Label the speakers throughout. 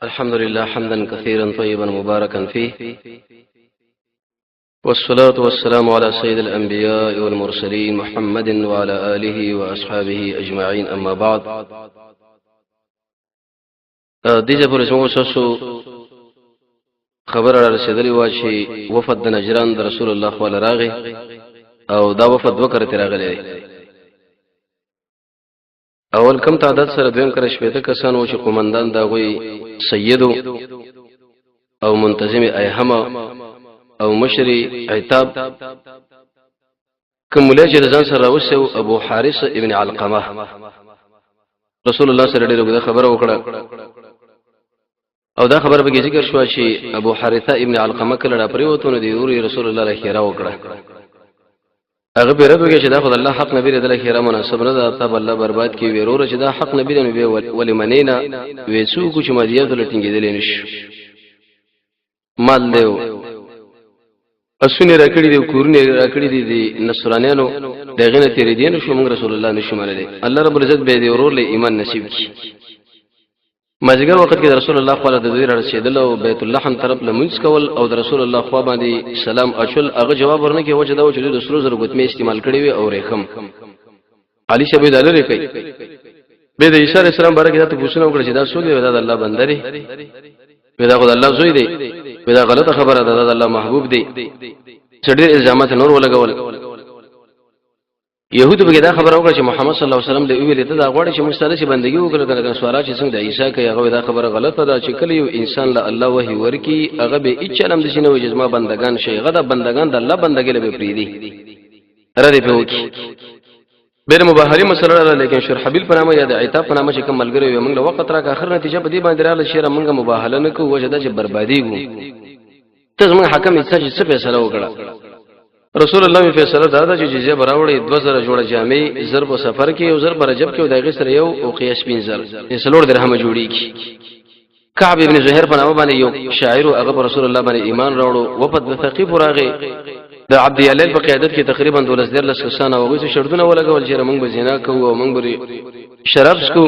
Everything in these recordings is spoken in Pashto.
Speaker 1: الحمد لله حمدا كثيرا طيبا مباركا فيه، والصلاة والسلام على سيد الأنبياء والمرسلين محمد وعلى آله وأصحابه أجمعين. أما بعد، دیجه پر اسمو سسو خبر را رسیدلی و چې وفد د نجران د رسول الله صلی الله علیه او دا وفد وکړه تراغلی. اول کم تعداد سره دویم کړه شپته کسان و چې قومندان دا غوي سیدو او منتظم ایهم او مشری عتاب کومله چې ځان سره وسو ابو حارث ابن علقمه. رسول الله صلی الله علیه خبر وکړه او دا خبر به ذکر شو چې ابو حارثه ابن علقمه کله را پریوتونه دی وري رسول الله علیه خیره وکړه. هغه پیرته چې دا خدای الله حق نبی رضی الله خیره مناسب نه ده، تب الله برباد کی ورور چې دا حق نبی نه ولی منینا وېسو کو چې مدیه دلټینګې دلې نشو مال دیو اسونه راکړي دی کورونه راکړي دی نصرانیانو دغه نه تیرې دي نو شو موږ رسول الله نشو منلې. الله رب العزت به دی ورور له ایمان نصیب کی. مازیګر وخت کې رسول الله صلی الله علیه وسلم رسیدل او بیت الله حم طرف لمنځ کول او رسول الله خو باندې سلام اچول. هغه جواب ورنه کې وجه دا و چې د رسول زره غوتمه استعمال کړی وي او ریخم علي شبې دلری کوي. به د عیسی السلام برکت ته پوښتنه وکړه چې دا څوک دی؟ دا الله بندري ودا خدای الله زوی دی، ودا غلطه خبره ده، دا الله محبوب دی. څډیر الزامات نور ولګول. يهود به دا خبره وکړه چې محمد صلی الله علیه وسلم د ویل ته دا غوړي چې مستله چې بندگی وکړه کنه سوارا چې څنګه د عیسی کوي. هغه دا خبره غلطه ده چې کله یو انسان له الله وحی ورکی هغه به اچلم د شنو جسمه بندگان شي. غدا بندگان د الله بندګي له پریدي رده په وکی بیر مباهری مسله را. لیکن شرحبیل په نامه یا د عتاب په نامه چې کوم ملګری وي موږ له وخت راک اخر نتیجه په دې باندې رااله شیره موږ مباهله نه کوو وجدا چې بربادي ګو. ته زموږ حکم ایسا چې څه فیصله وکړه. رسول الله فیصله دا ده چې جزیه براوړي 2000 جوړه جامې ضرب سفر کې او ضرب رجب کې او دغه سره یو او قیاس 50 سلور درهم جوړی کی. کعب ابن زهیر په نامه باندې یو شاعر هغه رسول الله باندې ایمان راوړو. وفد ثقيف راغی د عبد الله په قیادت کې تقریبا 12 کسان او هغه شرطونه ولګول چې موږ به زنا کوو او موږ به شراب څکو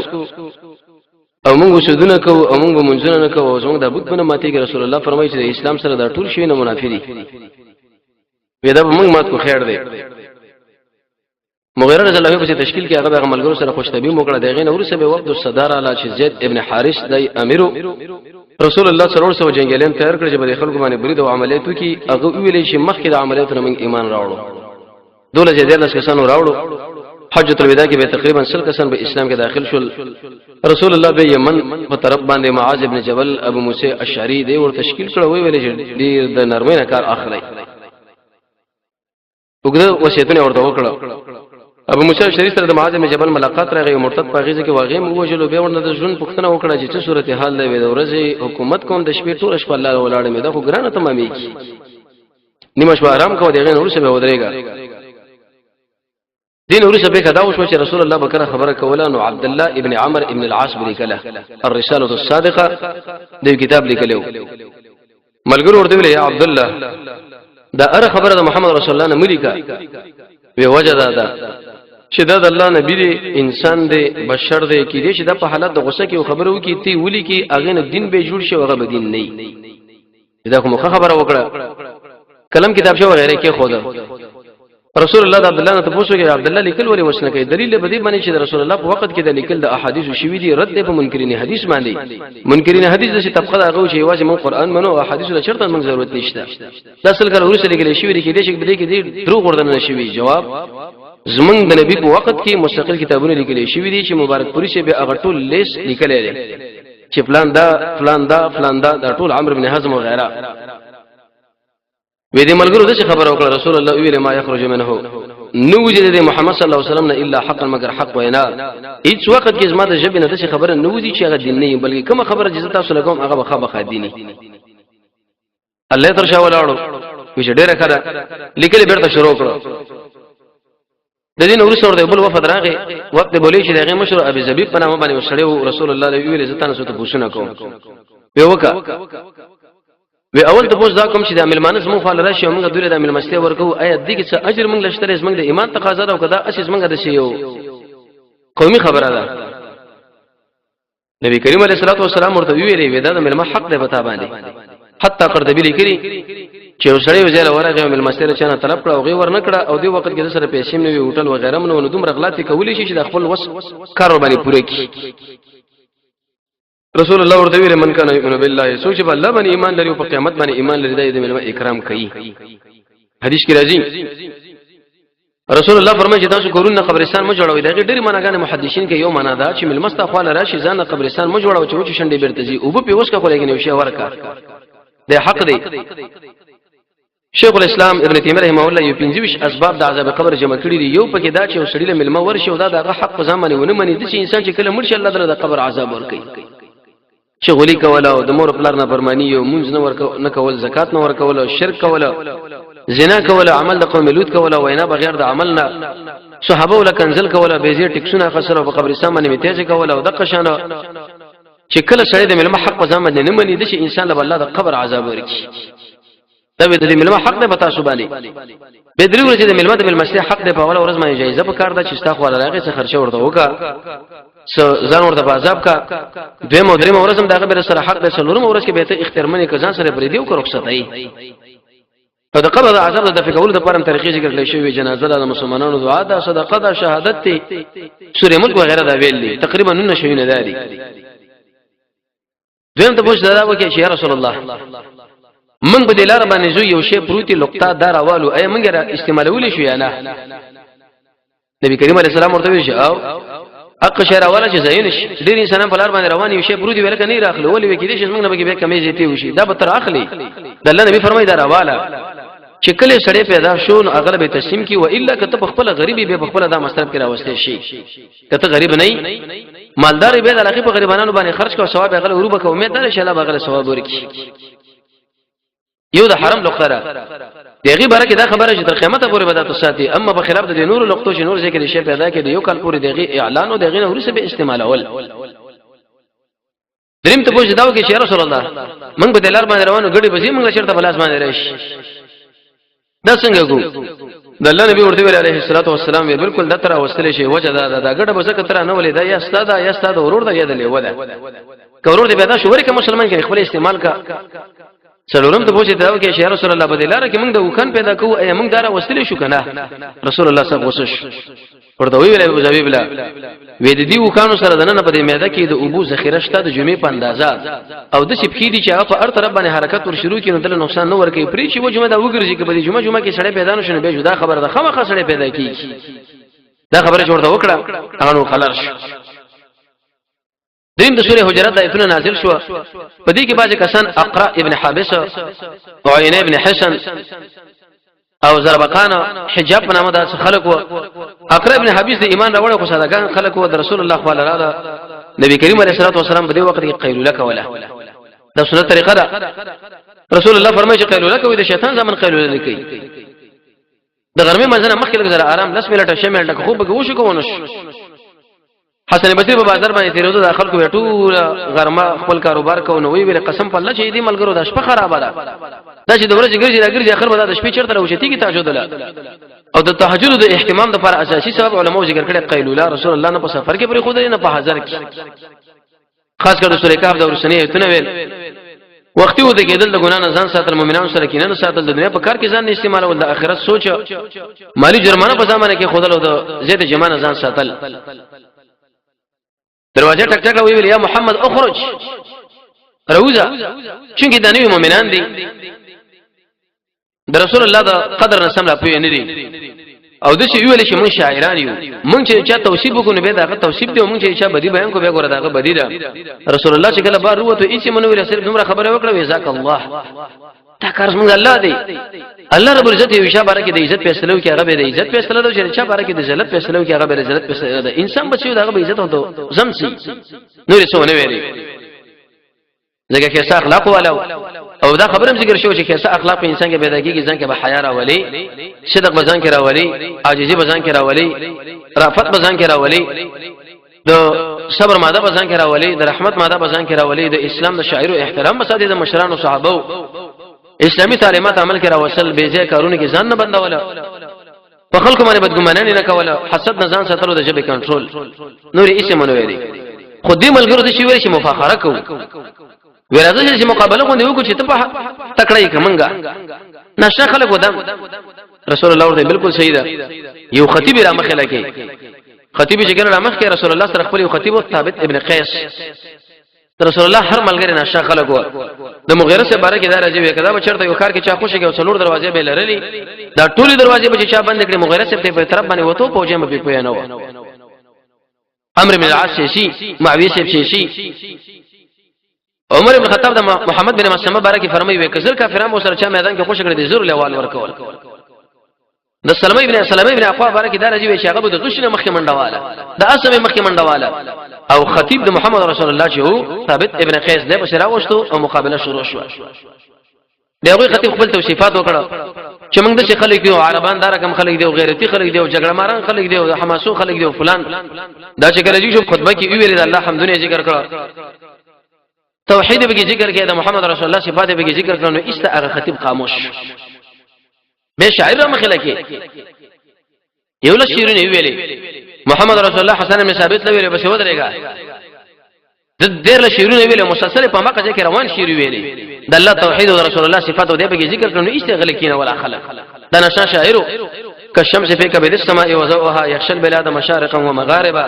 Speaker 1: او موږ سودونه کوو او موږ منځونه نه کوو او موږ د بت په ماتي کې رسول الله فرمایي چې د اسلام سره دا ټول شی نه منافري ودا موږ مات کو خیر دی. مغیره رضی الله عنه په تشکیل کې هغه عملګرو سره خوشتبی موکړه. دغه نور سبه وخت صدر اعلی چې زید ابن حارث دای امیرو رسول الله صلی الله علیه وسلم جنگیلین تیار کړ چې به خلکو باندې برید او عملیاتو کې هغه ویلې چې مخکې د عملیاتو موږ ایمان راوړو. دوله جديله کسانو راوړو. حجۃ الوداع کې به تقریبا 100 کسان به اسلام کې داخل شول. رسول الله به یمن په طرف باندې معاذ ابن جبل ابو موسی اشعری دی ور تشکیل کړ. ویلې چې ډیر د نرمۍ نه کار اخلي. وګړه وصیتونه ورته وکړه. ابو موسی شریف سره د معاذ بن جبل ملاقات راغی او مرتد پاغیزه کې واغې مو وجلو به ورنه د ژوند پښتنه وکړه چې څه صورت حال دی. د ورځې حکومت کوم د شپې ټول شپه الله ولاړ مې دا خو ګرانه تمامي کی نیمه شپه آرام کو. دغه نور څه به ودرېګا دین ورسه به کدا وشو چې رسول الله بکره خبره کوله. نو عبد الله ابن عمرو ابن العاص بلیکله الرساله الصادقه د کتاب لیکلو. ملګرو ورته ویل یا عبد الله دا اره خبره د محمد رسول الله نه ملي کا وی وجدا دا چې دا د الله نبی دی انسان دی بشر دی کې دې چې د په حالت د غصه کې خبرو کې تی ولي کې اغه نه دین به جوړ شي هغه به دین نه دا کوم خبره وکړه. کلم کتاب شو غیره کې خود رسول الله د عبد الله ته پوښتنه کوي عبد الله لیکل ولې وسنه کوي. دلیل به دې باندې چې رسول الله په وخت کې د لیکل د احادیث شوی دي رد په منکرین حدیث باندې. منکرین حدیث د طبقه هغه چې واجب من قران منو او احادیث له شرط من ضرورت نشته. د اصل کله ورسره لیکل شوی دي کې دې چې بده کې دې دروغ وردن نشوي. جواب زمنګ د نبی په وخت کې مستقل کتابونه لیکل شوی دي چې مبارک پوری شه به هغه ټول لیست لیکل دي چې فلان دا ټول عمرو بن حزم او غیره. وې دې ملګرو د خبره وکړه. رسول الله ویل ما یخرج منه نو وجد محمد صلی الله علیه وسلم الا حقا مگر حق وینا. هیڅ وخت کې زما د جبه نه د خبره نو وځي چې هغه دین نه بلکې کوم خبره چې تاسو لګوم هغه بخا دیني. الله تر شا ولاړو چې ډېر کړه لیکل بیرته شروع کړو. د دین ورسره د بل وفد راغی. وخت بولی چې دغه مشر ابي زبيب په نامه باندې وسړیو. رسول الله ویل زتان سو ته پوښتنه کوم وی وکا وی اول ته پوښتنه کوم چې د ملمانس مو فعال راشي موږ دوی د ملمستي ورکو آیا دغه څه اجر موږ لشتره موږ د ایمان تقاضا دا او کدا اساس موږ د شی یو قومي خبره ده. نبی کریم علیه الصلاه والسلام ورته ویلي ودا د ملما حق دی پتا باندې حتی قرطبی لیکي چې وسړی وځل ورغه ملمستره چانه طلب کړه او غي ور نه کړه او دی وخت کې سره پیسې نه وی هوټل وغیرہ نو دومره غلطي کولی شي چې د خپل وس کارو باندې پوره کړي رسول الله ورته ویل من کان یؤمن بالله سوچ په الله باندې ایمان لري او په قیامت باندې ایمان لري د ملما اکرام کوي حدیث کې راځي رسول الله فرمایي چې تاسو کورونه قبرستان مو جوړوي دا ډېر معناګانې محدثین کې یو معنا ده چې ملمسته خواله راشي ځان قبرستان مو جوړو چې شنډې بیرته او په اوس کا خو لګنی شي ورکا ده حق دی شیخ الاسلام ابن تیمیه رحمه الله یو 25 اسباب د عذاب قبر جمع کړی دی یو پکې دا چې وسړي له ملما ورشي او دا دغه حق ځمانه ونه مني د انسان چې کله مرشي الله تعالی د قبر عذاب ورکړي شغلی کوله او د مور خپل نه فرمانی یو مونږ نه کول زکات نه ورکول او شرک کوله زنا کوله عمل د قوم لوط کوله وینا بغیر د عمل نه صحابه ول کنزل کوله بیزی ټیکسونه خسر په قبرستان باندې میتهځ کوله او د قشانه چې کله سړی د ملما حق ځمانه نه مني د انسان له الله د قبر عذاب ورکړي دا د ملما حق نه پتا سبحانه به درې ورځې د ملما د ملمسته حق نه په اوله ورځ باندې جایزه په کار ده چې ستا خو راغی څه خرچه ورته وکا ځان ورته په عذاب کا دویم او دریم ورځ هم دغه بر سره حق ده څلورم ورځ کې به ته اختیارمنې کزان سره پرې دیو کو رخصت ای او د قبر د عذاب د فکرولو د پرم طریقې ذکر کړل شوی جنازه د مسلمانانو دعا ده صدقه ده شهادت ته سورې ملک وغیرہ دا ویلي تقریبا نن شوی نه دادي دویم ته پوښتنه دا وکړي چې یا رسول الله من په دلار باندې زو یو شی پروتي لقطه داروالو اي منګه استعمالول شو یا نه نبی کریم علیه السلام ورته ویل او اق شهر ولا چې زینش ډیر انسانان په لار باندې روان یو شی پروتي ویل کني راخلو ولې وکړي چې موږ نه به کمی زیتی وشي دا به تر اخلي د الله نبی فرمایي داراواله چې کله سړی پیدا شو نو اغلب تسلیم کی و الا کته خپل غریبي به خپل دا مصرف کرا وسته شي کته غریب نه مالدار به د علاقه په غریبانو باندې خرج کو ثواب غل اوروبه کو امید ده ان شاء الله بغل ثواب ورکی یو د حرم لقطه دغه برکه دا خبره چې تر قیامت پورې به تاسو ساتي اما په خلاف د نور لقطو چې نور ذکر شي پیدا کړي یو کال پورې دغه اعلان او دغه نور څه به استعمال اول دریم ته پوښتنه دا وکړي چې رسول الله موږ په دلار باندې روانو غړي بزي موږ چرته بلاس باندې راشي دا څنګه کو د الله نبی ورته ویل عليه الصلاه والسلام بالکل د تر وسله شي وجه دا غړه بس کتره نه ولې دا یا استاد ورور دا یا د لیو ده کورور دې پیدا شو ورکه مسلمان کې خپل استعمال کا څلورم ته پوښتنه دا وکړي چې رسول الله بدلاره کې موږ د وکن پیدا کوو اي موږ دارا وسله شو کنه رسول الله صلی الله علیه وسلم ورته ویل ابو ذبیب لا وې د دې وکانو سره دنه په دې میده کې د ابو ذخیره شته د جمعې په اندازا او د شپکی دي چې هغه په هر طرف باندې حرکت ور شروع کړي نو دل نقصان نه ور کوي پرې چې و جمعه دا وګرځي کې په دې جمعه کې سړی پیدا نشونه به جدا خبره ده خامخا سړی پیدا کیږي دا خبره چې ورته وکړه هغه نو خلاص دین د سوره حجرات د ایتونه نازل شو په دې کې بعضی کسان اقرا ابن حابس او عینه ابن حسن او زربقان حجاب په نامه د خلق و اقرا ابن حابس د ایمان راوړ خو صدقان خلق و د رسول الله صلی الله علیه نبی کریم علیه الصلاه والسلام په دې وخت کې قیلوله کوله دا سنت طریقه ده رسول الله فرمایي چې قیلوله کوي د شیطان زمن قیلوله نه کوي د غرمه مزنه مخکې لږ آرام 10 منټه شمه لټه خوب به وشو کوونش حسن بصری په بازار باندې تیرېدو د خلکو ټول غرمه خپل کاروبار کوي نو ویل قسم په الله چې دې ملګرو د شپه خراب ده دا چې د ورځې ګرځي اخر به د شپې چرته راوچتي کی تهجد او د تهجد د اهتمام لپاره اساسي سبب علماء ذکر کړي قیلوله رسول الله نه په سفر کې پرې خو نه په حاضر کې خاص کر د سورې کهف د ورسنی ایتونه ویل وختي و د کېدل د ګنا نه ځان ساتل مؤمنانو سره کینه ساتل د دنیا په کار کې ځان نه استعمال او د آخرت سوچ مالی جرمانه په ځمانه کې خودل او د زید جمانه ځان ساتل دروازه ټک ټک ویل یا محمد اخرج روزه چې د نوی مؤمنان دي د رسول الله د قدر نه سم لا پوی نه دي او د شی ویل چې مون شاعران یو مونږ چې چا توصیف وکړو به دا توصیف دی مونږ چې چا بدی بیان کو به ګوره دا بدی ده رسول الله چې کله بار وته هیڅ منو ویل صرف دومره خبره وکړه وزاک الله تا کار څنګه الله دی الله رب العزت یو شی بارکه د عزت فیصله کوي هغه به د عزت فیصله دوی چې چا بارکه د ذلت فیصله کوي هغه به د ذلت فیصله ده انسان بچو دغه به عزت وته زمسي نور څه ونه ویلي زګه کې اخلاق والو او دا خبرم ذکر شو چې کیسه اخلاق په انسان کې پیدا کیږي ځان کې به حیا راولي صدق بزان کې راولي عاجزي بزان کې راولي رافت بزان کې راولي د صبر ماده بزان کې راولي د رحمت ماده بزان کې راولي د اسلام د شاعر او احترام مساجد د مشران او صحابه اسلامي تعلیمات عمل کې راوصل به ځای کارونه کې ځان نه بندوله په خلکو باندې بدګماني نه کوله حسد نه ځان ساتلو د جبه کنټرول نور یې څه منوي خو دې ملګرو ته شي ویل چې مفاخره کوو ورته چې مقابله کوو یو کو چې ته په تکړه کمنګا نشه خلک ودم رسول الله ورته بالکل صحیح ده یو خطیب را مخه لکه خطیب چې ګره را مخه رسول الله سره خپل یو خطیب ثابت ابن قیس رسول الله هر ملګری نشه خلک و د مغیره سره باره کې دا راځي کدا به چرته یو کار کې چا خوشي کې څلور دروازې به لرلې دا ټولي دروازې به چا بند کړي مغیره سره په طرف باندې وته پوجا مې په نه و عمرو بن العاص شي معاویه شي عمر بن خطاب د محمد بن مسلمه بارک فرمایي وکړ کافرانو سره چا میدان کې خوش کړي دي زور لیوال ورکول د سلمہ ابن اقوا بارک دا راځي چې هغه د غشنه مخکې منډواله د اسمه مخکې منډواله او خطیب د محمد رسول الله چې هو ثابت ابن قیس د بشرا وشتو او مقابله شروع شو دغه خطیب خپل توصيفات وکړه چې موږ د خلک یو عربان دار کم خلک دی او غیرتی خلک دی او جګړه ماران خلک دی او حماسو خلک دی او فلان دا چې کله جو خطبه کې ویل د الله حمدونه ذکر کړه توحید به ذکر کې د محمد رسول الله صفات به ذکر کړه نو است هغه خطیب خاموش به شاعر مخله کې یو له شیرونه ویلې محمد رسول الله حسن بن ثابت له ویلې بس ودرېګا د ډېر له شیرونه ویلې مسلسل په مکه کې روان شیر ویلې د الله توحید او رسول الله صفات او دې به ذکر کړه نو است غل کینه ولا خلق دا نشه شاعر كالشمس في كبد السماء وضوءها يخشى البلاد مشارقا ومغاربا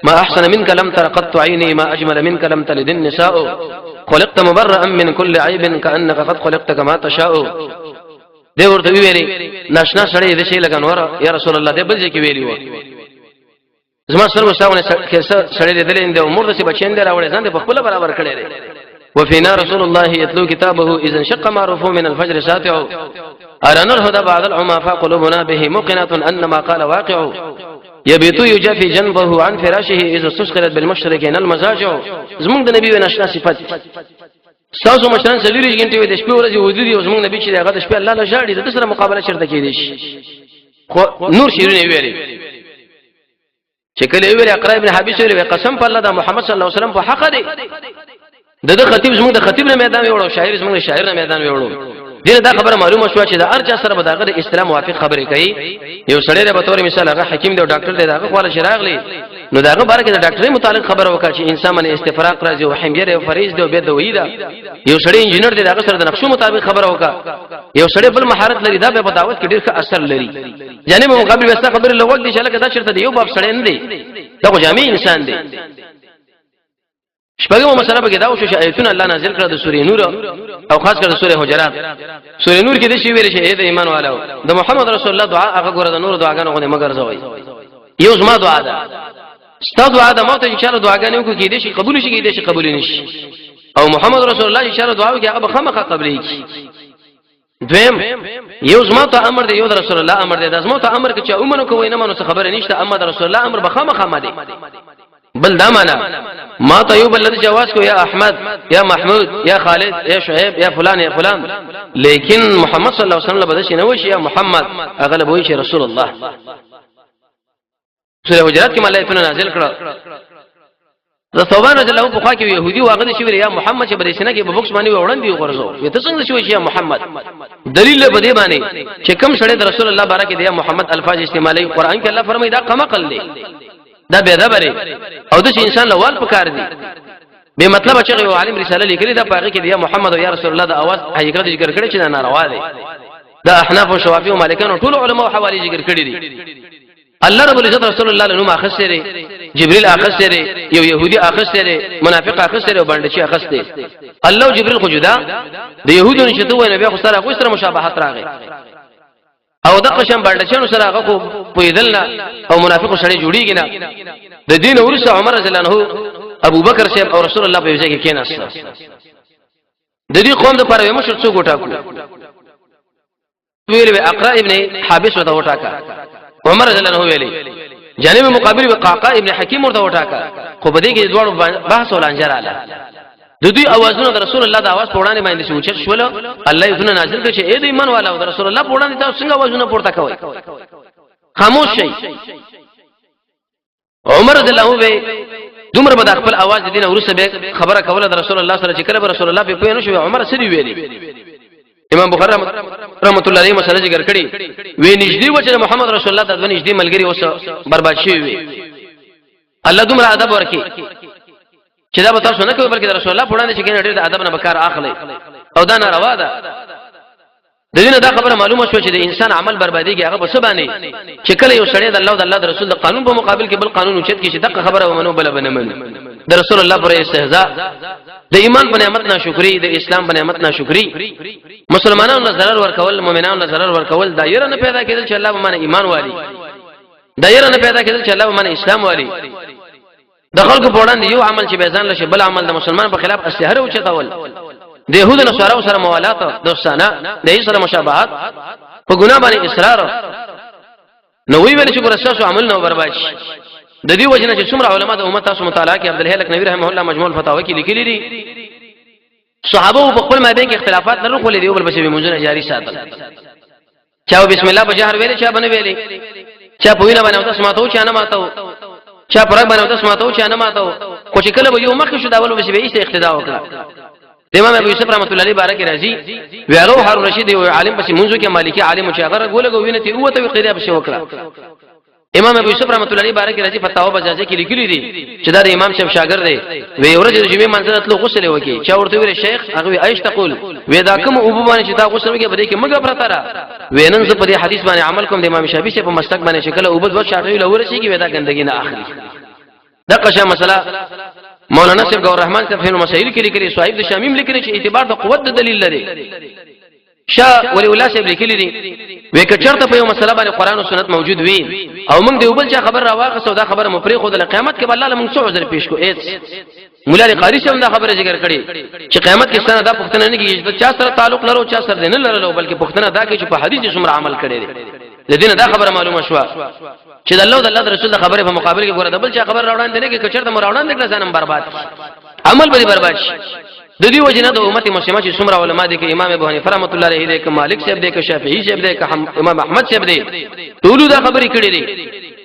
Speaker 1: ما احسن منك لم تر قط عيني ما اجمل منك لم تلد النساء خلقت مبرئا من كل عيب كانك قد خلقت كما تشاء دی ورته ویلي ناشنا سړی دې شي لګنور یا رسول الله دې بل ځکه ویلی و زما سره وساونه سړی دې دلین دې عمر دې بچین دې راوړې ځان دې په خپل برابر کړي دې وفينا رسول الله يتلو كتابه اذا انشق معروف من الفجر ساتع أرانا الهدى بعد العمى فقلوبنا به موقنة أن ما قال واقع يبيت يجافي جنبه عن فراشه إذا استشغلت بالمشركين المزاجع زمون د نبی ونشنا صفات ساسو مشران سلیری غنټي وي د شپې ورځې ودی او زمون نبی چې هغه د شپې الله له شاړي د سره مقابله چرته کېدی شي خو نور شیرونه ویلي چې کله ویل اقرا ابن حبیش ویل قسم په الله د محمد صلی الله علیه وسلم په حق دی د خطیب زمون د خطیب نه میدان ویوړو شاعر زمون د شاعر نه میدان ویوړو دغه دا خبره معلومه شو چې د ارچا سره به دغه د اسلام موافق خبرې کوي یو سړی به تور مثال هغه حکیم دی او ډاکټر دی دغه خواله شراغلی نو دغه باره کې د ډاکټرۍ متعلق خبره وکړي چې انسان باندې استفراق راځي او حمیره او فریض دی او به دوی دا یو سړی انجینر دی دغه سره د نقشو مطابق خبره وکړه یو سړی بل مهارت لري دا به دعوت کې ډیر ښه اثر لري جانب مقابل وسته خبره لوګ دي چې لکه دا چرته دی یو باب سړی نه دی دا جامع انسان دی شپږمه مسله به دا وشو چې آیتونه الله نازل کړه د سورې نور او خاص کر د سورې حجرات سورې نور کې د شی ویل چې د ایمان والو د محمد رسول الله دعا هغه ګوره د نور دعاګانو غو مگر زوي یو زما دعا ده ستاسو دعا ده مو ته ان شاء الله دعاګانې کو کې دي شي قبول شي کې دي شي قبول نشي او محمد رسول الله ان شاء الله دعا وکي هغه خامخا قبلې کی دویم یو زما ته امر دی یو د رسول الله امر دی د زما ته امر کې چې اومنو کوی نه منو څه خبره نشته اما د رسول الله امر بخامخا مده بل دا معنا ما طيب الذي جواز کو یا احمد یا محمود یا خالد یا شعیب یا فلان یا فلان لیکن محمد صلی الله علیه وسلم بدش نه وشي یا محمد اغلب وشي رسول الله سوره حجرات کې ملائکه نازل کړه د ثوبان رضی الله په خوا کې يهودي واغد شي یا محمد چې بدیسنه کې په بوکس باندې وړاندې ورزو ته څنګه شوی یا محمد دلیل به دی باندې چې کوم سره د رسول الله بارک دی یا محمد الفاظ استعمالي قران کې الله فرمایي دا قمقل دی دا به دا بره او د انسان لوال پکار دي به مطلب چې یو عالم رساله لیکلي دا پاګه کې دی یا محمد او یا رسول الله د اواز حقیقت ذکر کړي چې ناروا دي دا احناف او شوافی او مالکانو ټول علما حوالی ذکر کړي دي الله رب العزت رسول الله له اخسره جبريل اخسره یو يهودي اخسره منافق اخسره باندې چې اخسته الله جبريل خو جدا د يهودونو چې دوه نبي خو سره کوم سره مشابهت راغی او د قشم باندې چې سره هغه کو پویدل او منافق سره جوړیږي نه د دین ورسره عمر رضی الله عنه ابو بکر صاحب او رسول الله په ځای کې کېناست د دې قوم د لپاره یو مشر څوک وټاکو ویل به اقرا ابن حابس وته وټاکا عمر رضی الله عنه ویلي جانب مقابل وقاقا ابن حکیم ورته وټاکا خو بده کې دوه بحث ولانجر اله د دوی اوازونه د رسول الله د اواز په وړاندې باندې سوچ شول الله یې نازل کړي چې اې د ایمان والا او د رسول الله په وړاندې تاسو څنګه اوازونه پورته کوي خاموش شئ عمر رضی الله عنه دومره بد خپل اواز د دین ورسره به خبره کوله د رسول الله سره چې کله رسول الله په پوینو شو عمر سره ویلي امام بخاری رحمت الله علیه مسله ذکر کړي وی نږدې و چې محمد رسول الله د نږدې ملګری اوس برباد شي وي الله دومره ادب ورکي چې دا به تاسو نه کوئ بلکې رسول الله په وړاندې چې کینې ډېر د ادب نه بکار اخلي او دا ناروا ده. د دې نه دا خبره معلومه شو چې د انسان عمل برباديږي هغه په څه باندې چې کله یو سړی د الله او د الله د رسول د قانون په مقابل کې بل قانون اوچت کی چې دغه خبره ومنو بل بنمن د رسول الله پر استهزاء د ایمان په نعمت ناشکری د اسلام په نعمت ناشکری مسلمانانو له ضرر ورکول مؤمنانو له ضرر ورکول دایره نه پیدا کېدل چې الله به باندې ایمان والی دایره نه پیدا کېدل چې الله به باندې اسلام والی د خلکو په وړاندې یو عمل چې بیزان لشي بل عمل د مسلمان په خلاف استهره او چتاول د يهود نصارو سره موالات دوستانه د هیڅ سره مشابهت په ګناه باندې اصرار نو وی ویل چې ګرساسو عمل نو برباد شي. د دې وجنه چې څومره علما د امت تاسو مطالعه کې عبد الهلک نبی رحمه الله مجموع الفتاوی کې لیکلي دي صحابه په خپل مابین کې اختلافات نه رخولې دی او بل بس به منځونه جاری ساتل چا بسم الله بجهر ویلې چا باندې ویلې چا په وینا باندې تاسو ماتو چا نه ماتو چا پرګ باندې تاسو ماتو چا نه ماتو خو چې کله به یو مخ شو دا ول بس به یې اقتدا وکړه. امام ابو یوسف رحمۃ اللہ علیہ بارک رضی ویغه هارون رشید یو عالم پس منځو کې مالکی عالم چې هغه ګولګو ویني ته او ته قریه بشه وکړه. امام ابو یوسف رحمۃ اللہ علیہ بارک رضی فتاوا بجازه کې لیکلي دي چې دا د امام شیخ شاګرد دی وی ورځ د جمعې منځله تلو غسل وکي چا ورته ویل شیخ هغه ایش تقول وی دا کوم ابو باندې چې دا غسل وکي بده کې مګه پرته را وینن زه په دې حدیث باندې عمل کوم د امام شافعی په مسلک باندې شکل او بد وخت شافعی لور شي کې ودا ګندګي نه اخلي. دا قشه مسله مولانا صاحب گور رحمان صاحب فهم مسائل کې لیکلي صاحب د شامیم لیکلي چې اعتبار د قوت د دلیل لري. شاه ولی الله صاحب لیکلي دي وې کچرته په یو مسله باندې قران او سنت موجود وي او موږ دی وبل چې خبر راواغه سودا خبره مفری خو د قیامت کې الله له موږ څو عذر پیش کو ایت مولا علی قاری صاحب دا خبره ذکر کړي چې قیامت کې ستنه دا پښتنه نه کیږي چې چا سره تعلق لرو چا سره نه لرلو بلکې پښتنه دا کې چې په حدیث څومره عمل کړي دي لدین دا خبره معلومه شو چې د الله او د الله رسول د خبره په مقابل کې ګوره دبل چې خبر راوړان دي نه کې کچرته مراوړان دي ځانم برباد عمل به برباد شي. د دې وجنه د امت مسلمه چې څومره علما دي کې امام ابو حنیفه رحمۃ اللہ علیہ دې کې مالک صاحب دې کې شافعی صاحب دې کې امام احمد صاحب دې ټول دا خبرې کړې دي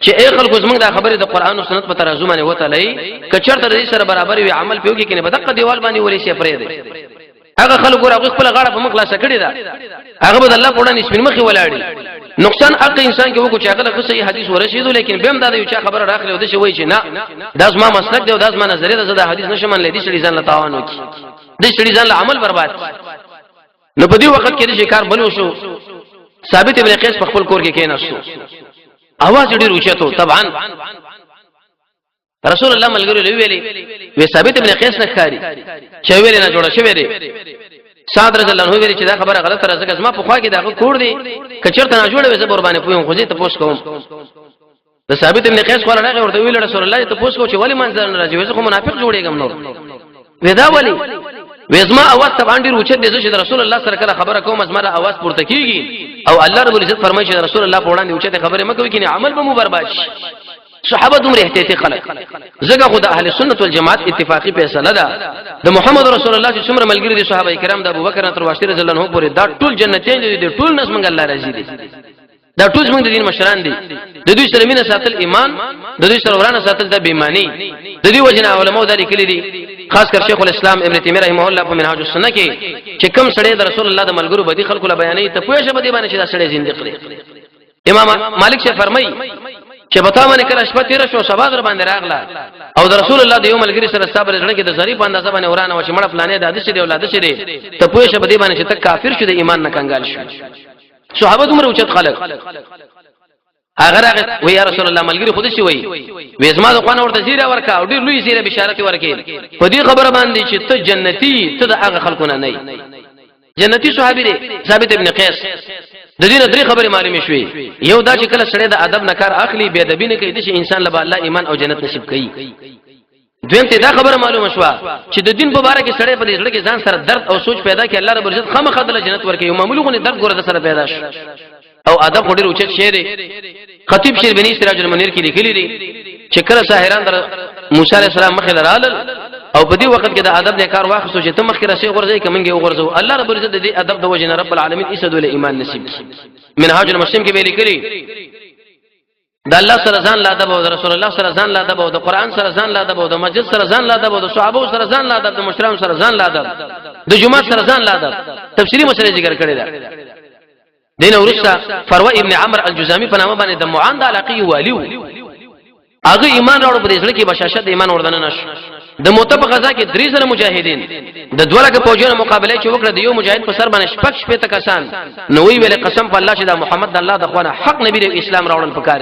Speaker 1: چې اے خلکو زموږ دا خبره د قران او سنت په ترازو باندې وته لای کچرته دې سره برابر وي عمل پیوږي کې نه بدقه دیوال باندې ولې شي پرې دي هغه خلکو راغ خپل غاړه په مخ خلاص کړی دا هغه به الله په وړاندې سپین مخې ولاړی نقصان حق انسان کې وکړي چې هغه صحیح حدیث ورشيدو لیکن بهم دا یو چا خبره راخله ود شي وای چې نه داس ما مسلک دی او داس ما نظریه ده دا حدیث نشم من لیدي شړي ځان له تاوان وکي د شړي ځان له عمل برباد نو په دې وخت کې د شکار بنو شو ثابت ابن قیس په خپل کور کې کېناستو आवाज ډیر اوچته طبعا رسول الله ملګری ویلي وی ثابت ابن قیس نه خاري چې ویل نه جوړه شوی دی صاد رضی الله عنه ویل چې دا خبره غلطه راځي زما په خوا کې دا کور دی کچرته نه جوړه وې زبر باندې پویم خو دې ته پوښ کوم د ثابت ابن قیس خو راغی ورته ویل رسول الله ته پوښ کو چې ولی منځ نه راځي وې خو منافق جوړېږم نور ودا ولی وېزما اواز ته باندې روچت دې چې رسول الله سره کله خبره کوم زما اواز پورته کیږي او الله رب العزت فرمایي چې رسول الله په وړاندې اوچته خبره مکوي کینه عمل به مو برباد شي. صحابه دومره احتیاطي خلک زګه خدای اهل سنت والجماعت اتفاقی فیصله ده د محمد رسول الله چې څومره ملګری دي صحابه کرام د ابوبکر تر واشر رضی الله عنه پورې دا ټول جنتین دي ټول نس منګ الله راضي دي دا ټول زموږ د دین مشران دي د دوی سره مینه ساتل ایمان د دوی سره ورانه ساتل د بېمانی د دوی وجنه علماء دا لیکلي دي خاص کر شیخ الاسلام ابن تیمیه رحمه الله په منهاج السنه کې چې کوم سړی د رسول الله د ملګرو بدی خلکو له بیانې ته پوهه شبه دی باندې چې دا سړی زنديق دی. امام مالک شه فرمایي چې بتا باندې کله شپه تیر شو سبا در باندې راغله او د رسول الله د یو ملګری سره صبر زړه کې د ظریف اندازه باندې ورانه و چې مړ فلانه د حدیث دی اولاد شه دی ته پوهه شبه دی باندې چې ته کافر شې د ایمان نه کنګال شې. صحابه دومره اوچت خلک اگر وی یا رسول الله ملګری خود شي وی وېزما د خوانه ورته زیره ورکا او ډیر لوی زیره بشارت ورکې په دې خبره باندې چې ته جنتی ته د هغه خلکونه نه جنتی صحابي دی ثابت ابن قیس د دې درې خبره معلومه شوې یو دا چې کله سړی د ادب نه کار اخلي بے ادبی نه کوي چې انسان له الله ایمان او جنت نصیب کوي. دویم ته دا خبره معلومه شو چې د دین په اړه کې سړی په دې ځل کې ځان سره درد او سوچ پیدا کوي الله رب عزت خامخا د جنت ورکوي یو معمولی غو درد ګوره سره پیدا شي او ادب وړي اوچت شعر خطیب شیربنی سراج المنیر کې لیکلي دي چې کله ساحران در موسی علیہ السلام مخې لرال او په دې وخت کې د ادب نه کار واخصو چې ته مخکې راشي غورځي کمنګي وغورځو الله رب العزت دې ادب د وجه رب العالمین ایسد ول ایمان نصیب منهاج المسلم کې ویل کړي د الله سره ځان لا ادب او د رسول الله سره ځان لا ادب او د قران سره ځان لا ادب او د مسجد سره ځان لا ادب او د صحابه سره ځان لا ادب د مشرانو سره ځان لا ادب د جمعه سره ځان لا ادب تفسیری مسله ذکر کړی دا دین ورسته فروه ابن عمرو الجزامي په نامه باندې د معان د علاقي والیو هغه ایمان راوړ په دې سره کې بشاشت ایمان وردان نش د موته په غزا کې 3 زره مجاهدین د دوه لکه فوجونو مقابله چې وکړه د یو مجاهد په سر باندې شپږ کسان نو وی ویل قسم په الله چې دا محمد الله د خوانه حق نبی د اسلام راوړل پکار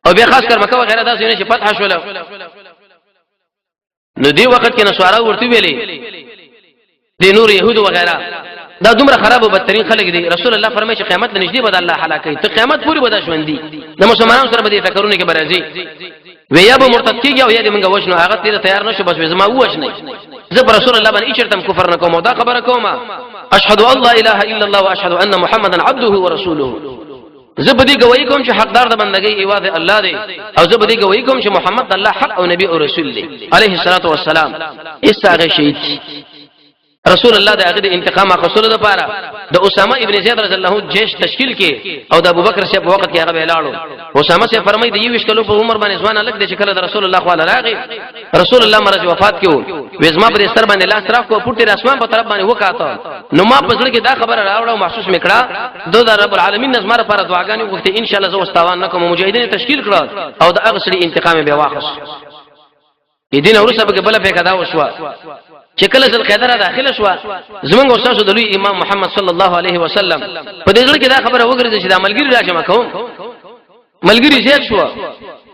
Speaker 1: او بیا خاص کر مکه وغیرہ داسې نه چې فتح شول نو دی وخت کې نسوارا ورته ویلي د نور يهود وغیرہ دا دومره خراب او بدترین خلک دي رسول الله فرمایي چې قیامت نږدې به الله هلاکوي ته قیامت پوری به ژوندۍ د مسلمانانو سره به دې ټکرونه کې برازي ویا به مرتد کیږي او یا دې موږ وښنو هغه تیر تیار نشو بس زما وښنه زه رسول الله باندې چرتم کفر نه کوم دا خبره کوم اشهد ان لا اله الا الله واشهد ان محمدا عبده ورسوله زبدي گواہی کوم چې حقدار د بندګۍ ایواز الله دی او زبدي گواہی کوم چې محمد الله حق او نبی او رسول دی عليه الصلاه والسلام اساغه شهید رسول الله د هغه د انتقام اخیستلو لپاره د اسامه ابن زید رضی الله عنه جيش تشکیل کې او د ابوبکر صاحب وخت کې هغه ولاړو اسامه سے فرمایي د 20 کلو په عمر باندې ځوان الګ د شکل د رسول الله صلی الله علیه رسول الله مرز وفات کیو وزما پر سر باندې لاس راخ کو پټي اسمان په طرف باندې وکاته نو ما په ځل کې دا خبره راوړم محسوس میکړه د رب العالمین نظمره لپاره دعاګانې وکړه ان شاء الله زو واستوان نکوم مجاهدین تشکیل کړه او د هغه سړي انتقام به واخص دین اورسه به بل په کدا وشوا چې کله ذل قدر داخله شو زمونږ استاد د لوی امام محمد صلی الله علیه وسلم په دې ځل کې دا خبره وګرځي چې د ملګری راځم کوم ملګری زیات شو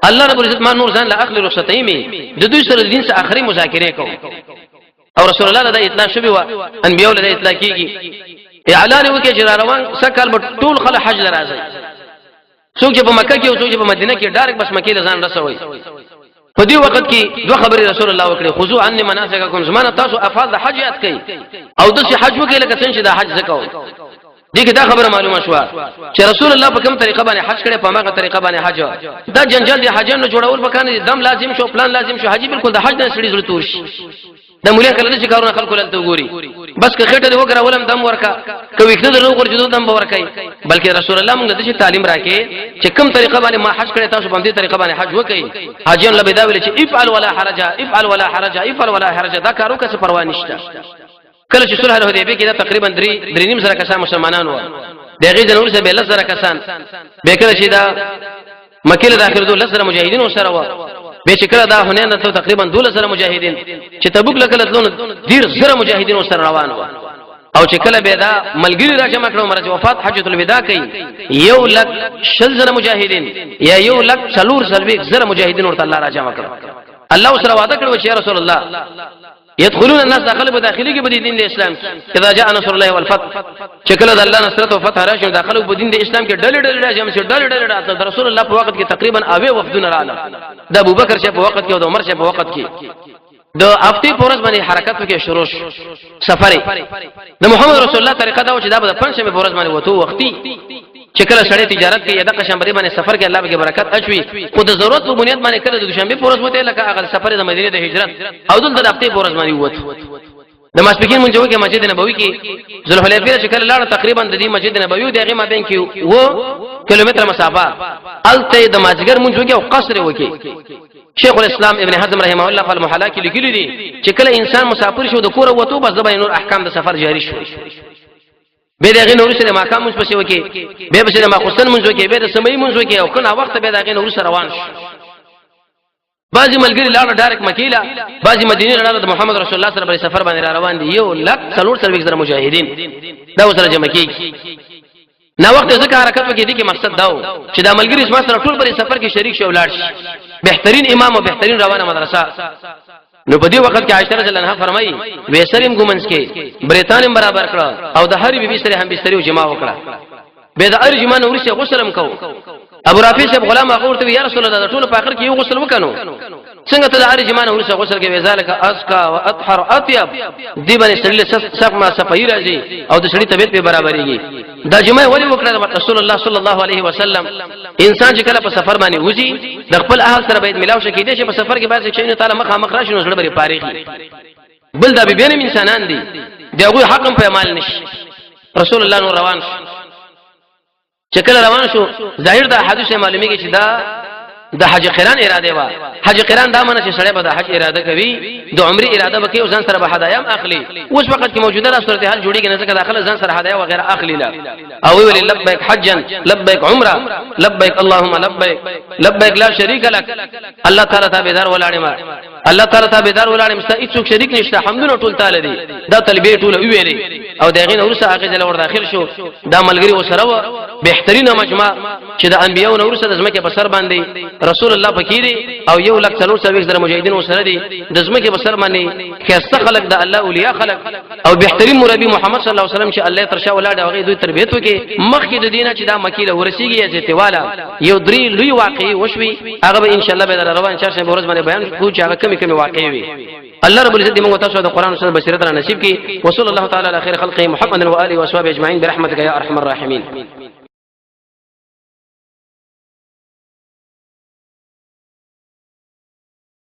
Speaker 1: الله رب العزت ما نور ځان لا اخلي رخصتایمي د دوی سره دین څخه اخري مذاکره کوم او رسول الله له اطلاع شوی و انبیاء له اطلاع کیږي اعلان وکړي چې روان سکل ټول خلک حج لراځي څوک چې په مکه کې او څوک چې په مدینه کې ډایرکټ بس مکه له ځان رسوي په دې وخت کې دوه خبرې رسول الله وکړي خذوا عني مناسککم زمانه تاسو افعال د حج یاد کړئ او د حج وکړي لکه څنګه چې د حج زکاو دې کې دا خبره معلومه شو چې رسول الله په کوم طریقه باندې حج کړي په هغه طریقه باندې حج دا جنجال د حجانو جوړول وکړي دم لازم شو پلان لازم شو حج بالکل د حج نه سړي زړه تور شي د مولیا کله چې کارونه خلکو لته وګوري بس که خټه وګره ولم دم ورکا کوي کله درو ورجو دم ورکای بلکې رسول الله موږ د تعلیم راکې چې کوم طریقه باندې ما حج کړی تاسو باندې طریقه باندې حج وکړي حاجیان له بداویل چې افعل ولا حرج افعل ولا حرج افعل ولا حرج دا کارو کس پروا نشته کله چې صلح الحدیبیه کې دا تقریبا 3.5 زره کسان مسلمانان و دغه جنور سره 10 زره کسان به کله چې دا مکه له داخله 10 زره مجاهدین وسره و به چې کله دا حنین ته تقریبا 12 زره مجاهدین چې تبوک لکه لون 10 زره مجاهدین وسره روان و او چې کله به دا ملګری راځم کړو مرز وفات حجۃ الوداع کوي 1,00,000 زره مجاهدین یا 1,00,000 زره مجاهدین ورته الله راځم کړو الله سره وعده کړو چې رسول الله يدخلون الناس داخل بداخلي کې بدین د اسلام اذا جاء نصر الله والفتح چې کله د الله نصرت او فتح راشي داخلو بدین د اسلام کې ډلې راځم چې ډلې راځي د رسول الله په وخت کې تقریبا اوه وفدونه رااله د ابوبکر شه په وخت کې او د عمر شه په وخت کې د افتی پورز باندې حرکت وکړي شروع سفر د محمد رسول الله طریقه دا و چې دا د پنځمه پورز باندې وته وختي چې کله سړی تجارت کوي دغه شنبه باندې سفر کې الله به برکت اچوي خو د ضرورت په بنیاد باندې کله د دوشنبه پورز وته لکه هغه سفر د مدینه د هجرت او د هفته پورز باندې وته د ماسپکین مونږ کې مسجد نبوي کې ذوالحلیفه چې کله لاړ تقریبا د دې مسجد نبوي دغه ما بین کې و کیلومتر مسافه الته د ماجګر مونږ کې او قصر وکي شیخ الاسلام ابن حزم رحمه الله په المحلا کې لیکلي دي چې کله انسان مسافر شو د کور وته بس د نور احکام د سفر جاری شو به دغه نور سره ماقام مونږ پسې وکي به به سره ما خصن مونږ وکي به د سمې مونږ وکي او کنه وخت به دغه نور سره روان شو بعضی ملګری لاړ ډایرکټ مکیلا بعضی مدینه لاړ د محمد رسول الله سره په سفر باندې روان دي 1,00,000 مجاهدین دا سره جمع کیږي نو وخت ځکه حرکت وکړي دي کې مقصد دا و چې دا ملګری اسما سره ټول په سفر کې شریک شي ولاړ شي بهترین امام او بهترین روانه مدرسه نو په دې وخت کې عائشہ رضی الله عنها فرمایي وېسریم ګومنس کې بریتانیم برابر کړ او د هر بیبي سره هم بستر جمع وکړه به د ار جمع نور څخه غسلم کو ابو رافع صاحب غلام هغه ورته یا رسول الله ټول په اخر کې یو غسل وکړو څنګه ته د ار جمع نور څخه غسل کې وذالک اسکا واطهر اطيب دی باندې سړي صف ما صفای راځي او د سړي طبيعت په برابرېږي دا جمع ولې وکړه رسول الله صلی الله علیه وسلم انسان چې کله په سفر باندې وځي د خپل اهل سره باید ملاو شي کېدې چې په سفر کې باید چې تعالی مخ راشي نو سره بری پاریږي بل دا به بین انسانان دي دغه حق په عمل نشي رسول الله نو روان شو چې کله روان شو ظاهر دا حدیث معلومیږي چې دا د حج قران اراده وا حج قران دا معنی چې سړی به د حج اراده کوي د عمره اراده وکي او ځان سره به هدايا اخلي اوس وخت کې موجوده را صورت حال جوړیږي نه ځکه داخله ځان سره هدايا وغيرها اخلي لا او ویل لبیک حجا لبیک عمره لبیک اللهم لبیک لبیک لا شریک لك الله تعالی تابعدار ولاړې ما الله تعالی تابعدار ولاړې مستا هیڅ شریک نشته حمدونه ټول تعالی دي دا تلبیه ټول ویلې او دغه نور سره هغه ځل ور داخل شو دا ملګری وسره و بهترینه مجمع چې د انبیانو نور سره د زمکه په سر باندې رسول الله فقيري او یو لک څلور سوي زره مجاهدین وسره دي د زمکه په سر باندې خاصه خلق د الله اولیاء خلق او بهترین مربي محمد صلی الله علیه وسلم چې الله ترشا ولاړ او دوی تربیت وکي مخکې د دینه چې دا مکیله ورسیږي چې تیواله یو درې لوی واقعي وشوي هغه به ان شاء الله به روان چارشه به ورځ باندې بیان کوو چې هغه کمی واقعي وي الله رب العزت موږ تاسو د قران او سنت بصیرت را نصیب کړي وصلی الله تعالی علی خیر خلقه محمد و آله و اصحابہ اجمعین برحمتک یا ارحم الراحمین